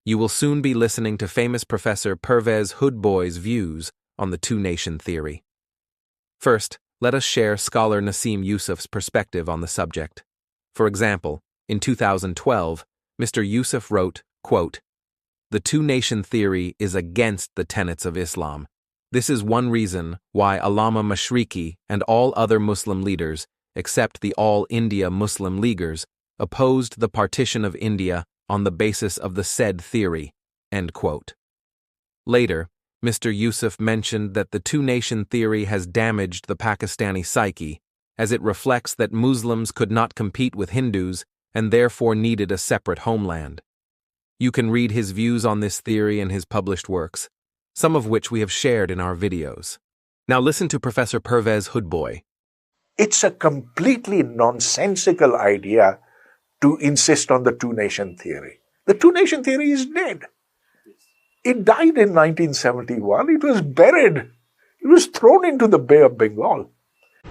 You will soon be listening to famous Professor Pervez Hoodbhoy's views on the two-nation theory. First, let us share scholar Nasim Yousaf's perspective on the subject. For example, in 2012, Mr. Yousaf wrote, quote, "The two-nation theory is against the tenets of Islam. This is one reason why Allama Mashriqi and all other Muslim leaders, except the All India Muslim Leaguers, opposed the partition of India on the basis of the said theory." End quote. Later, Mr. Yousaf mentioned that the two-nation theory has damaged the Pakistani psyche, as it reflects that Muslims could not compete with Hindus and therefore needed a separate homeland. You can read his views on this theory in his published works, some of which we have shared in our videos. Now listen to Professor Pervez Hoodbhoy. It's a completely nonsensical idea to insist on the two-nation theory. The two-nation theory is dead. It died in 1971. It was buried. It was thrown into the Bay of Bengal.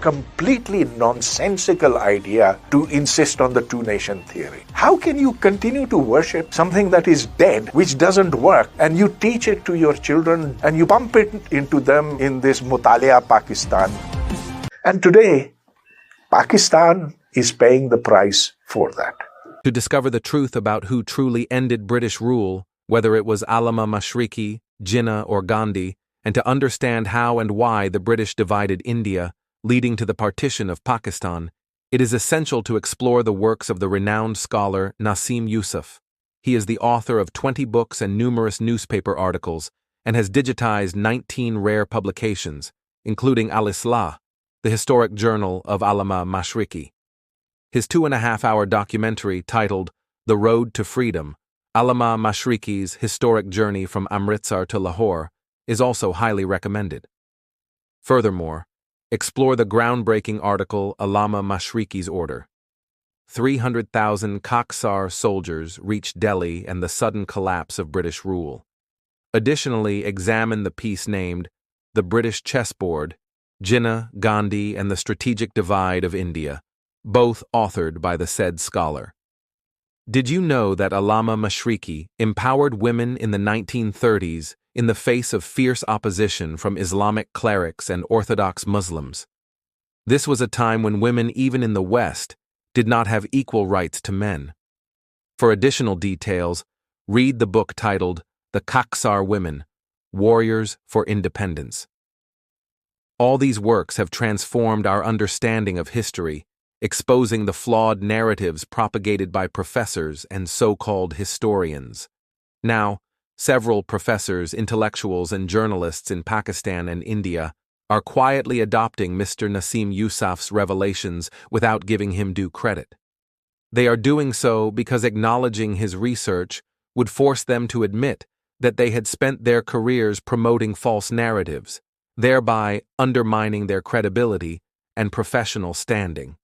Completely nonsensical idea to insist on the two-nation theory. How can you continue to worship something that is dead, which doesn't work, and you teach it to your children and you pump it into them in this Mutaliya Pakistan? And today, Pakistan is paying the price for that. To discover the truth about who truly ended British rule, whether it was Allama Mashriqi, Jinnah, or Gandhi, and to understand how and why the British divided India, leading to the partition of Pakistan, it is essential to explore the works of the renowned scholar Nasim Yousaf. He is the author of 20 books and numerous newspaper articles, and has digitized 19 rare publications, including Al-Islah, the historic journal of Allama Mashriqi. His 2.5-hour documentary titled The Road to Freedom, Allama Mashriqi's historic journey from Amritsar to Lahore, is also highly recommended. Furthermore, explore the groundbreaking article Allama Mashriqi's Order. 300,000 Kaksar soldiers reached Delhi and the sudden collapse of British rule. Additionally, examine the piece named The British Chessboard, Jinnah, Gandhi, and the Strategic Divide of India, both authored by the said scholar. Did you know that Allama Mashriqi empowered women in the 1930s in the face of fierce opposition from Islamic clerics and Orthodox Muslims? This was a time when women, even in the West, did not have equal rights to men. For additional details, read the book titled The Kaksar Women, Warriors for Independence. All these works have transformed our understanding of history, exposing the flawed narratives propagated by professors and so-called historians. Now, several professors, intellectuals, and journalists in Pakistan and India are quietly adopting Mr. Nasim Yousaf's revelations without giving him due credit. They are doing so because acknowledging his research would force them to admit that they had spent their careers promoting false narratives, thereby undermining their credibility and professional standing.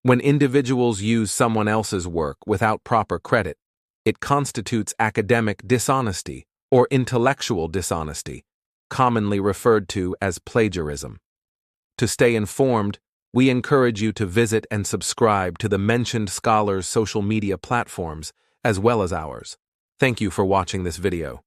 When individuals use someone else's work without proper credit, it constitutes academic dishonesty or intellectual dishonesty, commonly referred to as plagiarism. To stay informed, we encourage you to visit and subscribe to the mentioned scholars' social media platforms as well as ours. Thank you for watching this video.